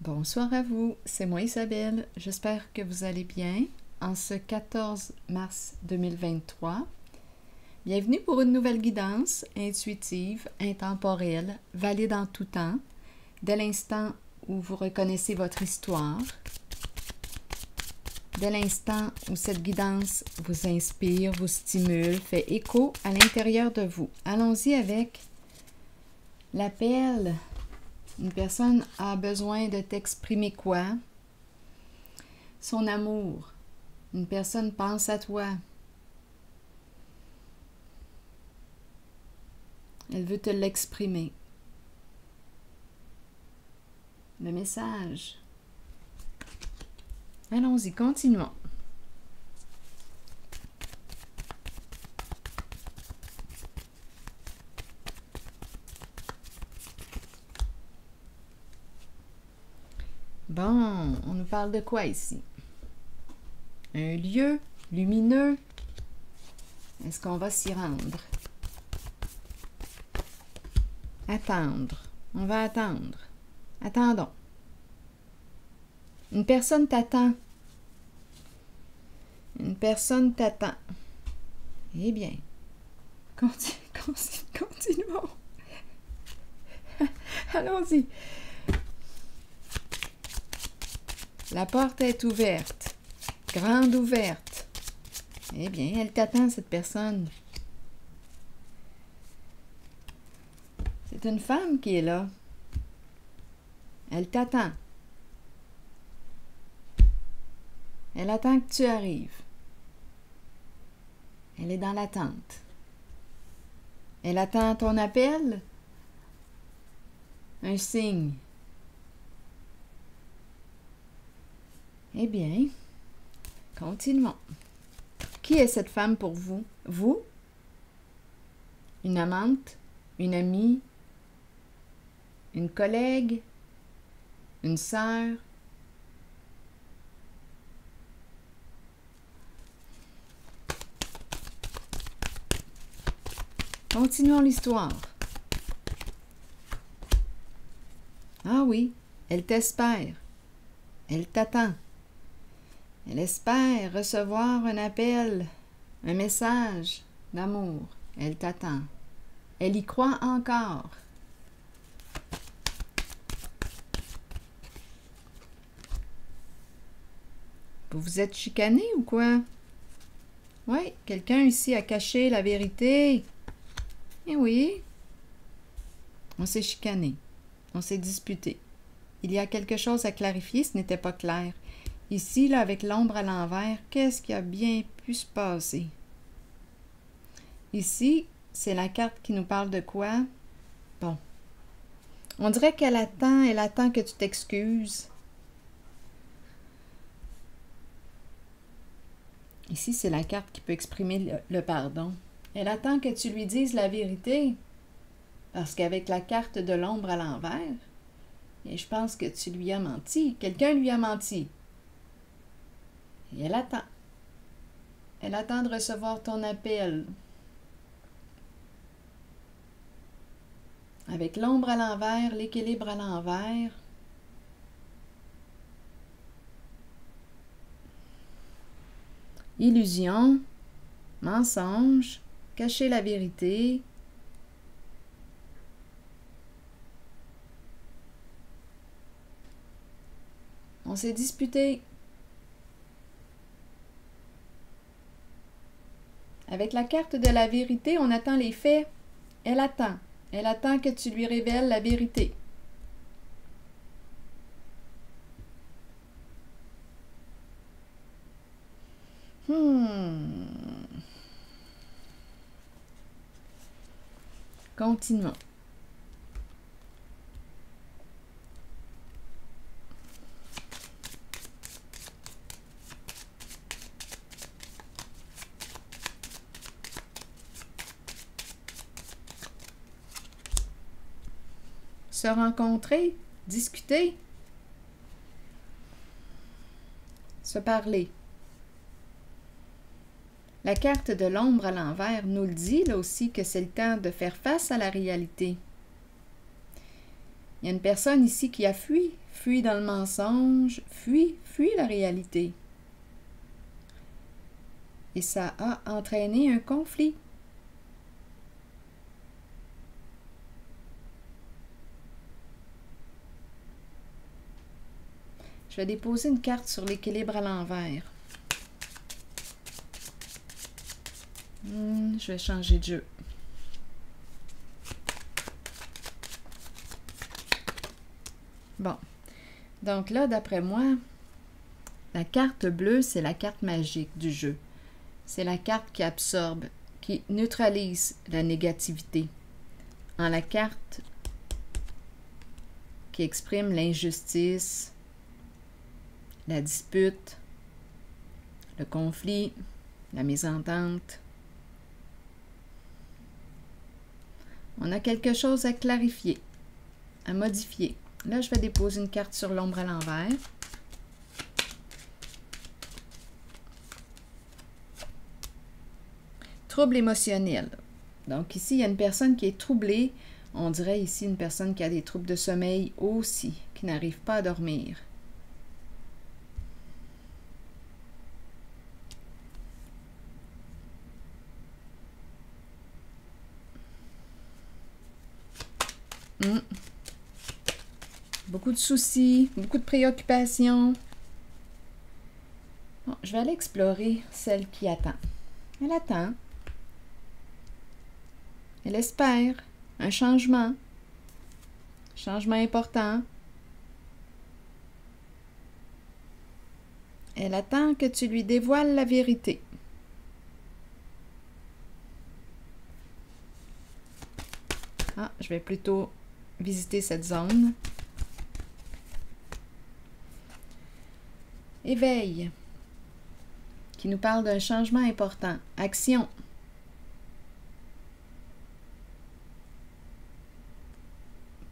Bonsoir à vous, c'est moi Isabelle. J'espère que vous allez bien en ce 14 mars 2023. Bienvenue pour une nouvelle guidance intuitive, intemporelle, valide en tout temps, dès l'instant où vous reconnaissez votre histoire, dès l'instant où cette guidance vous inspire, vous stimule, fait écho à l'intérieur de vous. Allons-y avec l'appel. Une personne a besoin de t'exprimer quoi? Son amour. Une personne pense à toi. Elle veut te l'exprimer. Le message. Allons-y, continuons. Bon, on nous parle de quoi ici? Un lieu lumineux. Est-ce qu'on va s'y rendre? Attendre. On va attendre. Attendons. Une personne t'attend. Une personne t'attend. Eh bien, continuons. Allons-y. La porte est ouverte. Grande ouverte. Eh bien, elle t'attend, cette personne. C'est une femme qui est là. Elle t'attend. Elle attend que tu arrives. Elle est dans l'attente. Elle attend ton appel. Un signe. Eh bien, continuons. Qui est cette femme pour vous? Vous? Une amante? Une amie? Une collègue? Une sœur? Continuons l'histoire. Ah oui, elle t'espère. Elle t'attend. Elle espère recevoir un appel, un message d'amour. Elle t'attend. Elle y croit encore. Vous vous êtes chicané ou quoi? Oui, quelqu'un ici a caché la vérité. Eh oui. On s'est chicané. On s'est disputé. Il y a quelque chose à clarifier, ce n'était pas clair. Ici, là, avec l'ombre à l'envers, qu'est-ce qui a bien pu se passer? Ici, c'est la carte qui nous parle de quoi? Bon. On dirait qu'elle attend que tu t'excuses. Ici, c'est la carte qui peut exprimer le pardon. Elle attend que tu lui dises la vérité. Parce qu'avec la carte de l'ombre à l'envers, et je pense que tu lui as menti. Quelqu'un lui a menti. Et elle attend. Elle attend de recevoir ton appel. Avec l'ombre à l'envers, l'équilibre à l'envers. Illusion, mensonge, cacher la vérité. On s'est disputé. Avec la carte de la vérité, on attend les faits. Elle attend. Elle attend que tu lui révèles la vérité. Continuons. Se rencontrer, discuter, se parler. La carte de l'ombre à l'envers nous le dit là aussi que c'est le temps de faire face à la réalité. Il y a une personne ici qui a fui dans le mensonge, fui la réalité. Et ça a entraîné un conflit. Je vais déposer une carte sur l'équilibre à l'envers. Je vais changer de jeu. Bon. Donc là, d'après moi, la carte bleue, c'est la carte magique du jeu. C'est la carte qui absorbe, qui neutralise la négativité. En la carte qui exprime l'injustice, la dispute, le conflit, la mésentente. On a quelque chose à clarifier, à modifier. Là, je vais déposer une carte sur l'ombre à l'envers. Trouble émotionnel. Donc ici, il y a une personne qui est troublée. On dirait ici une personne qui a des troubles de sommeil aussi, qui n'arrive pas à dormir. Beaucoup de soucis, beaucoup de préoccupations. Bon, je vais aller explorer celle qui attend. Elle attend. Elle espère un changement. Changement important. Elle attend que tu lui dévoiles la vérité. Ah, je vais plutôt visiter cette zone. Éveil, qui nous parle d'un changement important. Action.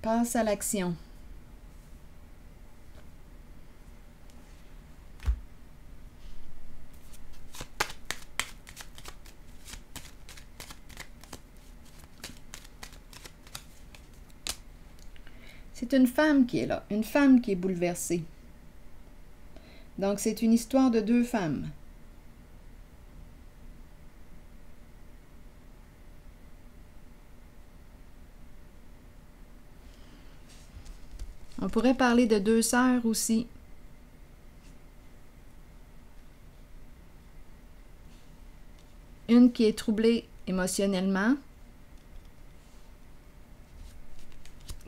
Passe à l'action. C'est une femme qui est là, une femme qui est bouleversée. Donc, c'est une histoire de deux femmes. On pourrait parler de deux sœurs aussi. Une qui est troublée émotionnellement,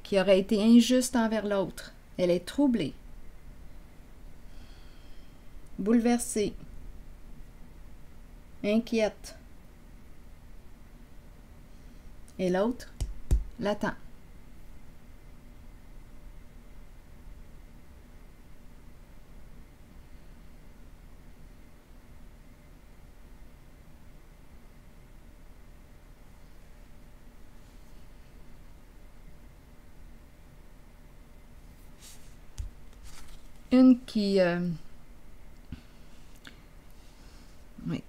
qui aurait été injuste envers l'autre. Elle est troublée, bouleversée, inquiète. Et l'autre l'attend. Une qui, oui,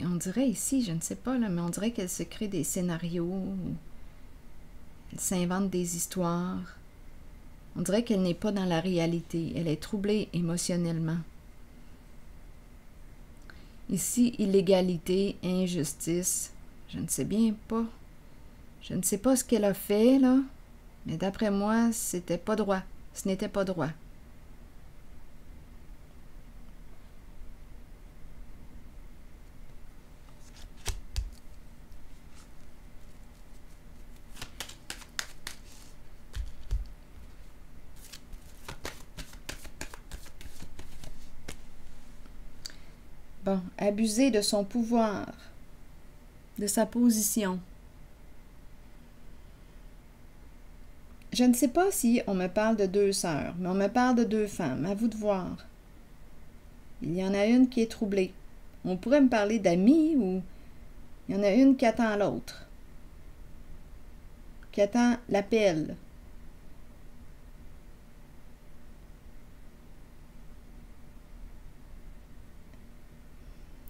on dirait ici, je ne sais pas, là, mais on dirait qu'elle se crée des scénarios, elle s'invente des histoires. On dirait qu'elle n'est pas dans la réalité, elle est troublée émotionnellement. Ici, illégalité, injustice, je ne sais bien pas. Je ne sais pas ce qu'elle a fait, là, mais d'après moi, c'était pas droit. Ce n'était pas droit. Bon, abuser de son pouvoir, de sa position. Je ne sais pas si on me parle de deux sœurs, mais on me parle de deux femmes. À vous de voir. Il y en a une qui est troublée. On pourrait me parler d'amis ou il y en a une qui attend l'autre, qui attend l'appel.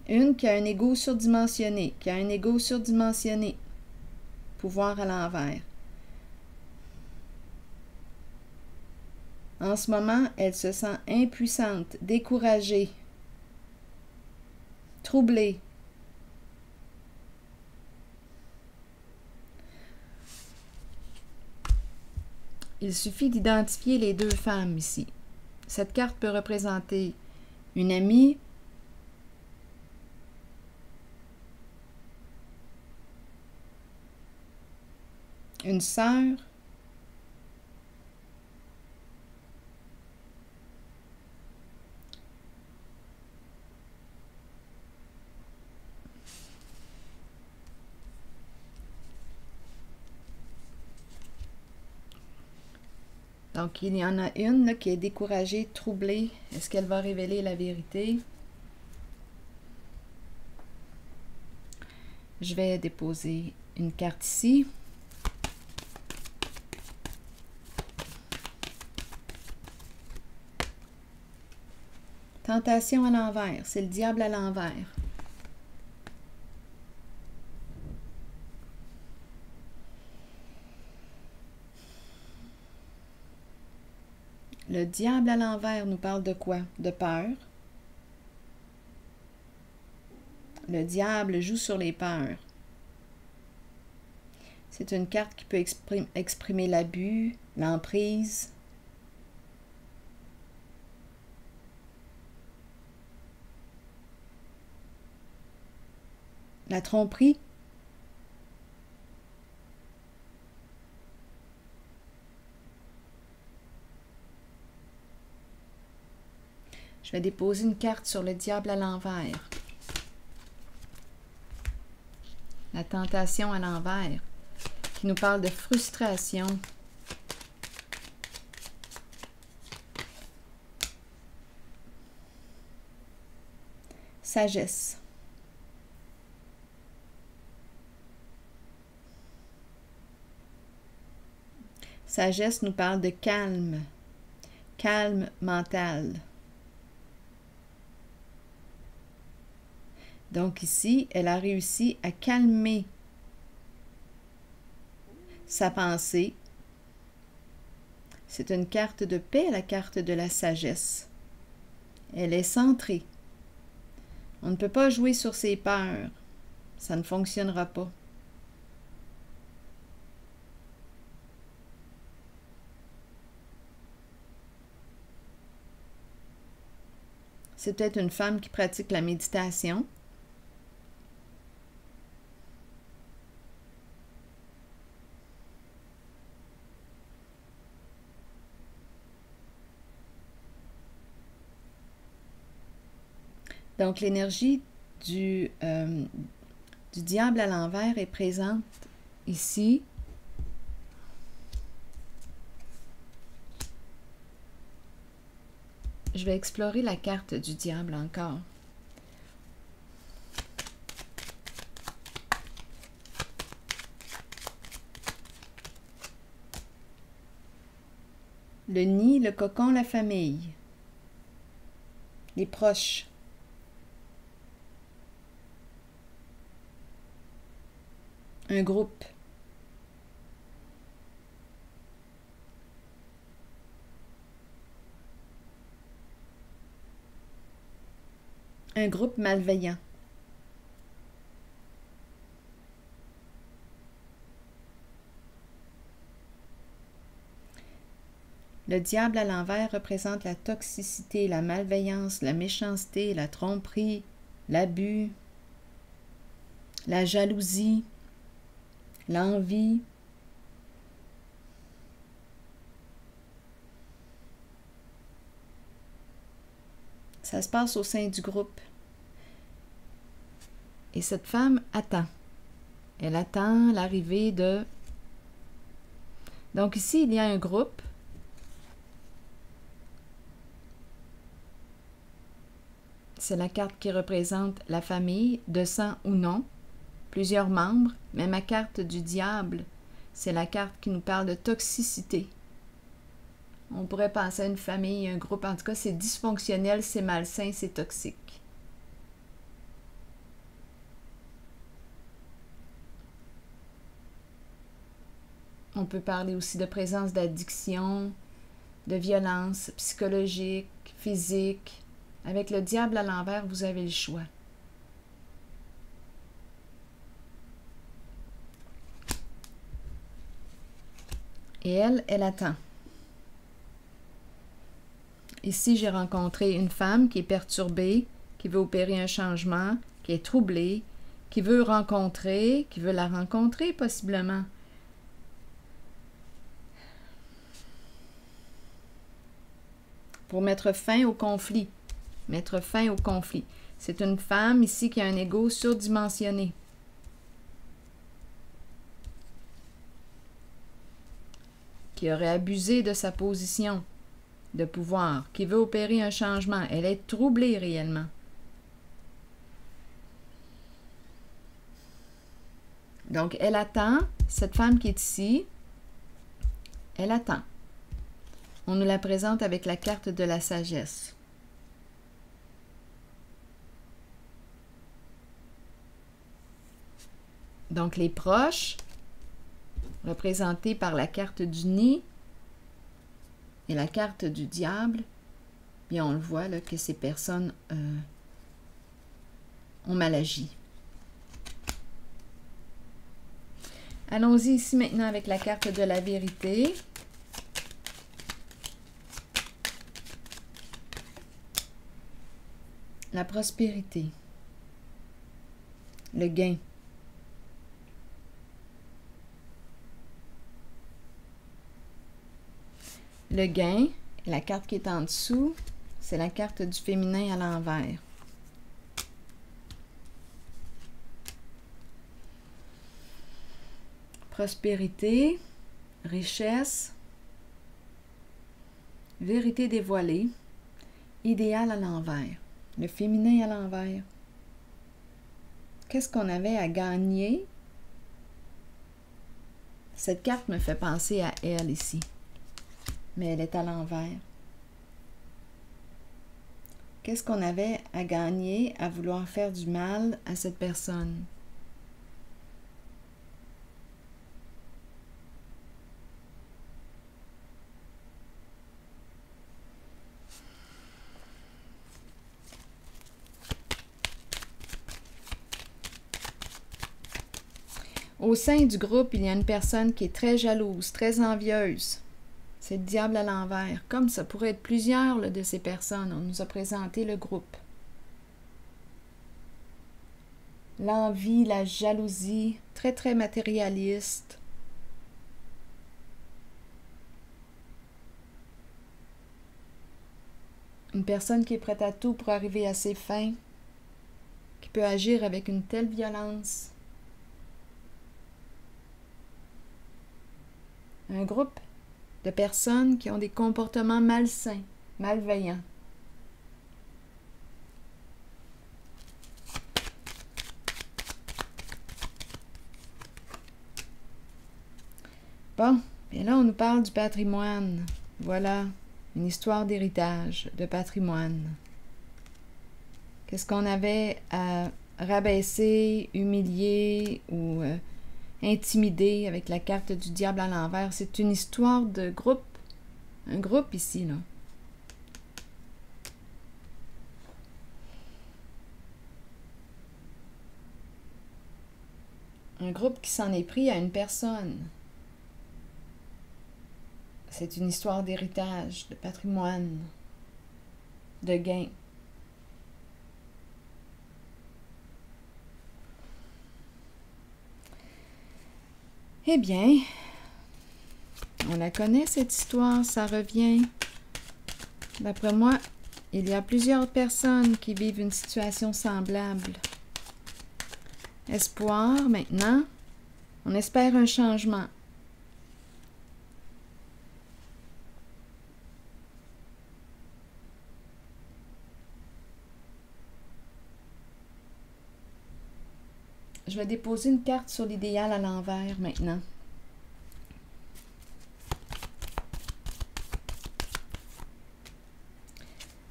Une qui a un ego surdimensionné, pouvoir à l'envers. En ce moment, elle se sent impuissante, découragée, troublée. Il suffit d'identifier les deux femmes ici. Cette carte peut représenter une amie, une sœur, donc, il y en a une là, qui est découragée, troublée. Est-ce qu'elle va révéler la vérité? Je vais déposer une carte ici. Tentation à l'envers. C'est le diable à l'envers. Le diable à l'envers nous parle de quoi? De peur. Le diable joue sur les peurs. C'est une carte qui peut exprimer l'abus, l'emprise. La tromperie. Je vais déposer une carte sur le diable à l'envers. La tentation à l'envers, qui nous parle de frustration. Sagesse. Sagesse nous parle de calme, calme mental. Donc ici, elle a réussi à calmer sa pensée. C'est une carte de paix, la carte de la sagesse. Elle est centrée. On ne peut pas jouer sur ses peurs. Ça ne fonctionnera pas. C'est peut-être une femme qui pratique la méditation. Donc, l'énergie du diable à l'envers est présente ici. Je vais explorer la carte du diable encore. Le nid, le cocon, la famille. Les proches. Un groupe. Un groupe malveillant. Le diable à l'envers représente la toxicité, la malveillance, la méchanceté, la tromperie, l'abus, la jalousie, l'envie. Ça se passe au sein du groupe. Et cette femme attend. Elle attend l'arrivée de... Donc ici, il y a un groupe. C'est la carte qui représente la famille, de sang ou non, plusieurs membres, mais ma carte du diable, c'est la carte qui nous parle de toxicité. On pourrait penser à une famille, un groupe, en tout cas c'est dysfonctionnel, c'est malsain, c'est toxique. On peut parler aussi de présence d'addiction, de violence psychologique, physique. Avec le diable à l'envers, vous avez le choix. Et elle attend. Ici, j'ai rencontré une femme qui est perturbée, qui veut opérer un changement, qui est troublée, qui veut rencontrer, qui veut la rencontrer possiblement. Pour mettre fin au conflit. Mettre fin au conflit. C'est une femme ici qui a un ego surdimensionné. Qui aurait abusé de sa position de pouvoir, qui veut opérer un changement. Elle est troublée réellement. Donc, elle attend, cette femme qui est ici, elle attend. On nous la présente avec la carte de la sagesse. Donc, les proches, représentés par la carte du nid et la carte du diable, bien on le voit là, que ces personnes ont mal agi. Allons-y ici maintenant avec la carte de la vérité. La prospérité. Le gain. Le gain, la carte qui est en dessous, c'est la carte du féminin à l'envers. Prospérité, richesse, vérité dévoilée, idéal à l'envers, le féminin à l'envers. Qu'est-ce qu'on avait à gagner? Cette carte me fait penser à elle ici, mais elle est à l'envers. Qu'est-ce qu'on avait à gagner à vouloir faire du mal à cette personne? Au sein du groupe, il y a une personne qui est très jalouse, très envieuse. C'est le diable à l'envers. Comme ça pourrait être plusieurs là, de ces personnes. On nous a présenté le groupe. L'envie, la jalousie, très très matérialiste. Une personne qui est prête à tout pour arriver à ses fins, qui peut agir avec une telle violence. Un groupe de personnes qui ont des comportements malsains, malveillants. Bon, bien là, on nous parle du patrimoine. Voilà, une histoire d'héritage, de patrimoine. Qu'est-ce qu'on avait à rabaisser, humilier ou intimider avec la carte du diable à l'envers? C'est une histoire de groupe. Un groupe ici, là. Un groupe qui s'en est pris à une personne. C'est une histoire d'héritage, de patrimoine, de gain. Eh bien, on la connaît cette histoire, ça revient. D'après moi, il y a plusieurs personnes qui vivent une situation semblable. Espoir, maintenant, on espère un changement. Je vais déposer une carte sur l'idéal à l'envers maintenant.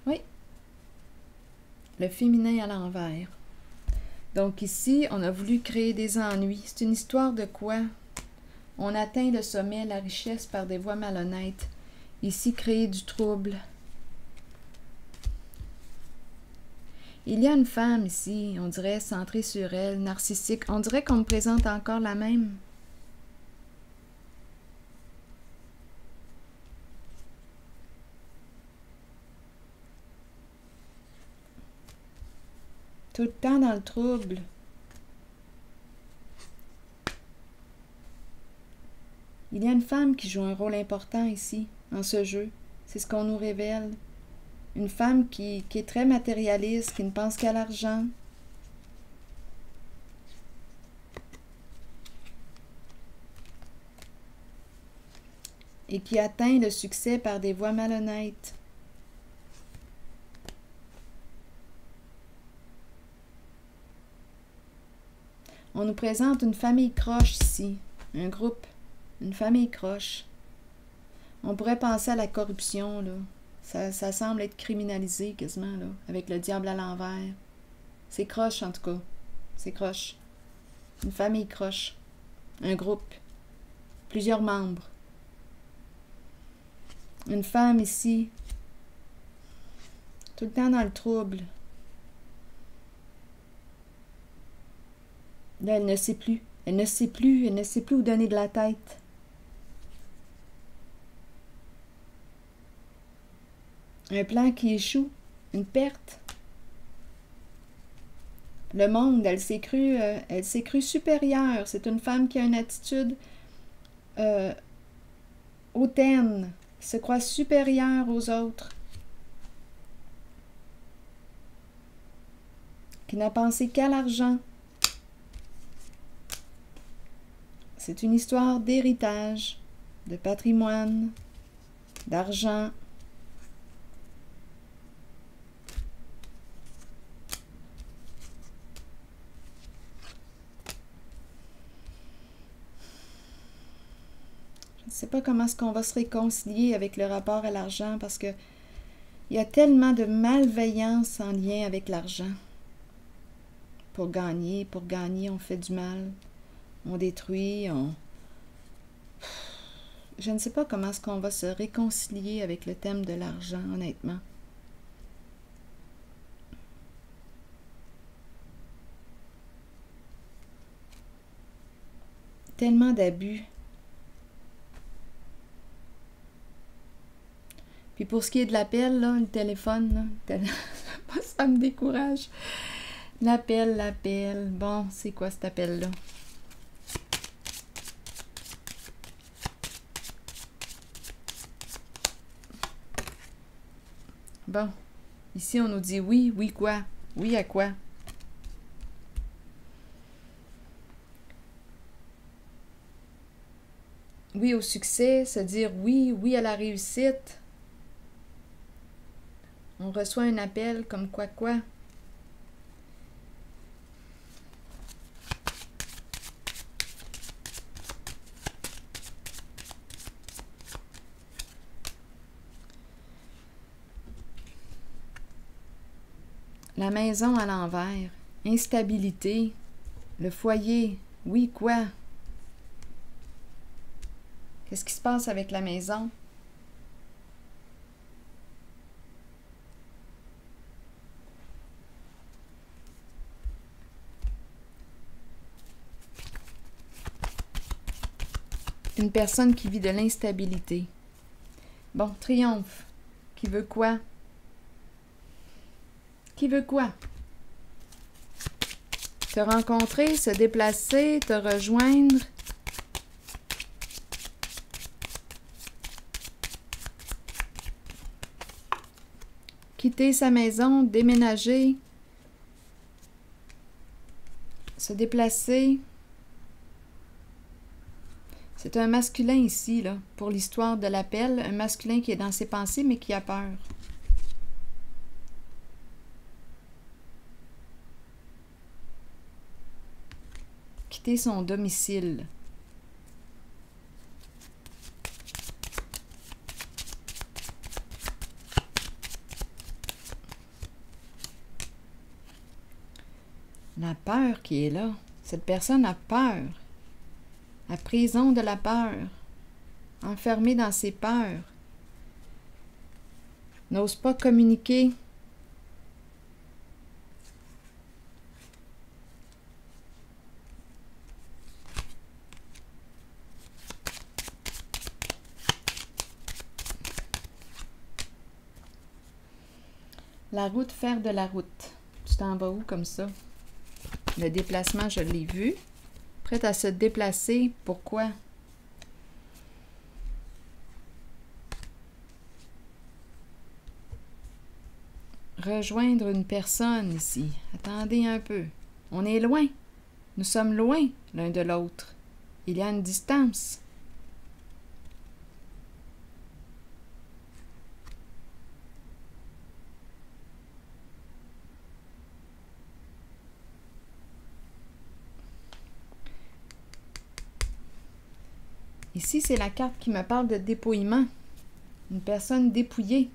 Oui. Le féminin à l'envers. Donc ici, on a voulu créer des ennuis. C'est une histoire de quoi? On atteint le sommet, la richesse par des voies malhonnêtes. Ici, créer du trouble. Il y a une femme ici, on dirait centrée sur elle, narcissique. On dirait qu'on me présente encore la même. Tout le temps dans le trouble. Il y a une femme qui joue un rôle important ici, en ce jeu. C'est ce qu'on nous révèle. Une femme qui est très matérialiste, qui ne pense qu'à l'argent. Et qui atteint le succès par des voies malhonnêtes. On nous présente une famille croche ici, un groupe, une famille croche. On pourrait penser à la corruption, là. Ça semble être criminalisé quasiment, là, avec le diable à l'envers. C'est croche, en tout cas. C'est croche. Une famille croche. Un groupe. Plusieurs membres. Une femme ici. Tout le temps dans le trouble. Là, elle ne sait plus. Elle ne sait plus. Elle ne sait plus où donner de la tête. Un plan qui échoue. Une perte. Le monde, elle s'est crue supérieure. C'est une femme qui a une attitude hautaine, qui se croit supérieure aux autres, qui n'a pensé qu'à l'argent. C'est une histoire d'héritage, de patrimoine, d'argent. Je ne sais pas comment est-ce qu'on va se réconcilier avec le rapport à l'argent parce que il y a tellement de malveillance en lien avec l'argent. Pour gagner, on fait du mal. On détruit, Je ne sais pas comment est-ce qu'on va se réconcilier avec le thème de l'argent, honnêtement. Tellement d'abus. Puis pour ce qui est de l'appel, là, le téléphone, là, ça me décourage. L'appel. Bon, c'est quoi cet appel-là? Bon, ici on nous dit oui, oui quoi? Oui à quoi? Oui au succès, se dire oui, oui à la réussite. On reçoit un appel comme quoi? La maison à l'envers, instabilité, le foyer, oui quoi? Qu'est-ce qui se passe avec la maison? Une personne qui vit de l'instabilité. Bon, triomphe. Qui veut quoi? Qui veut quoi? Te rencontrer, se déplacer, te rejoindre. Quitter sa maison, déménager. Se déplacer. C'est un masculin ici, là, pour l'histoire de l'appel. Un masculin qui est dans ses pensées, mais qui a peur. Quitter son domicile. La peur qui est là. Cette personne a peur. La prison de la peur. Enfermée dans ses peurs. n'ose pas communiquer. La route, faire de la route. Tu t'en vas où comme ça? Le déplacement, je l'ai vu. Prête à se déplacer. Pourquoi? Rejoindre une personne ici. Attendez un peu. On est loin. Nous sommes loin l'un de l'autre. Il y a une distance. Ici, c'est la carte qui me parle de dépouillement. Une personne dépouillée.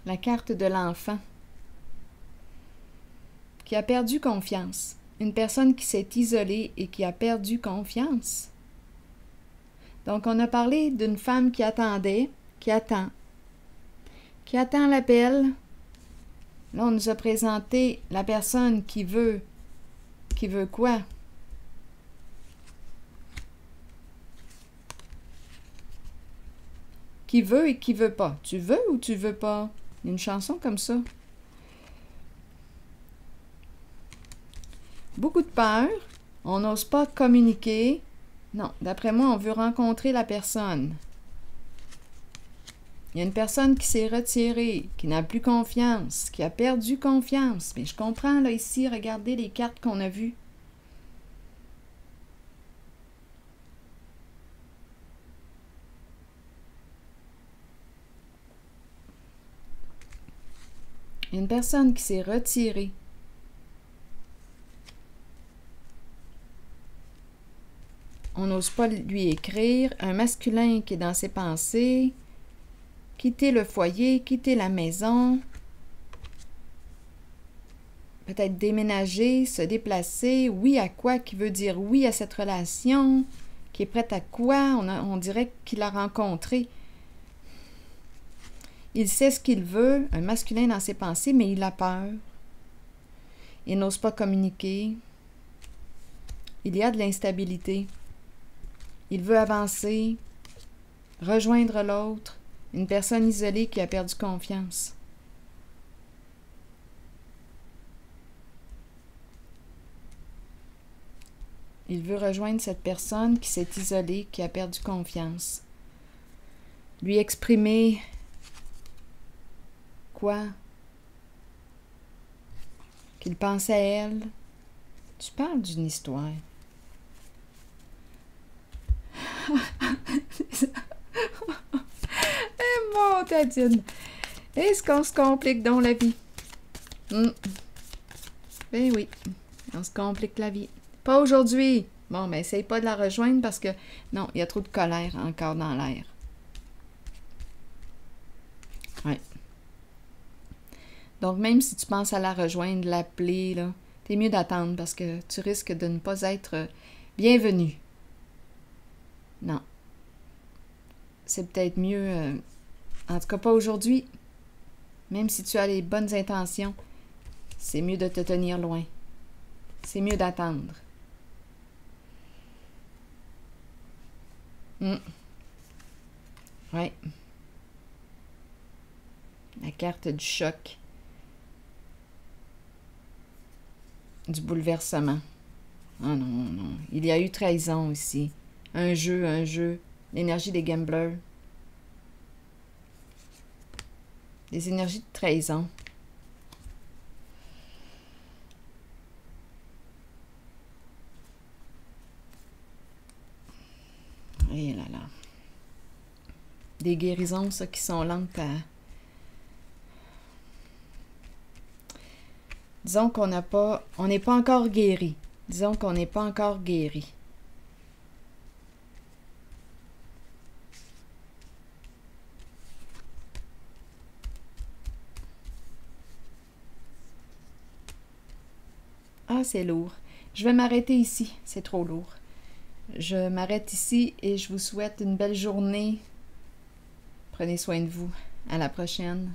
La carte de l'enfant qui a perdu confiance. Une personne qui s'est isolée et qui a perdu confiance. Donc, on a parlé d'une femme qui attendait, qui attend l'appel. Là, on nous a présenté la personne qui veut quoi? Qui veut et qui veut pas. Tu veux ou tu veux pas? Il y a une chanson comme ça. Beaucoup de peur. On n'ose pas communiquer. Non, d'après moi, on veut rencontrer la personne. Il y a une personne qui s'est retirée, qui n'a plus confiance, qui a perdu confiance. Mais je comprends, là, ici, regardez les cartes qu'on a vues. Il y a une personne qui s'est retirée. On n'ose pas lui écrire. Un masculin qui est dans ses pensées. Quitter le foyer, quitter la maison. Peut-être déménager, se déplacer. Oui à quoi? Qui veut dire oui à cette relation? Qui est prête à quoi? On dirait qu'il a rencontré. Il sait ce qu'il veut, un masculin dans ses pensées, mais il a peur. Il n'ose pas communiquer. Il y a de l'instabilité. Il veut avancer, rejoindre l'autre, une personne isolée qui a perdu confiance. Il veut rejoindre cette personne qui s'est isolée, qui a perdu confiance. Lui exprimer quoi? Qu'il pense à elle. Tu parles d'une histoire. Eh mon Tadine! Est-ce qu'on se complique donc la vie? Ben oui, on se complique la vie. Pas aujourd'hui! Bon, ben essaye pas de la rejoindre parce que, non, il y a trop de colère encore dans l'air. Ouais. Donc, même si tu penses à la rejoindre, l'appeler, là, t'es mieux d'attendre parce que tu risques de ne pas être bienvenu. Non. C'est peut-être mieux, en tout cas pas aujourd'hui. Même si tu as les bonnes intentions, c'est mieux de te tenir loin. C'est mieux d'attendre. Ouais. La carte du choc. Du bouleversement. Ah non, non. Il y a eu trahison aussi. Un jeu. L'énergie des gamblers. Des énergies de trahison. Et là là. Des guérisons, ça, qui sont lentes à... Disons qu'on n'a pas... On n'est pas encore guéri. Disons qu'on n'est pas encore guéri. c'est lourd. Je vais m'arrêter ici, c'est trop lourd. Je m'arrête ici et je vous souhaite une belle journée. Prenez soin de vous. À la prochaine.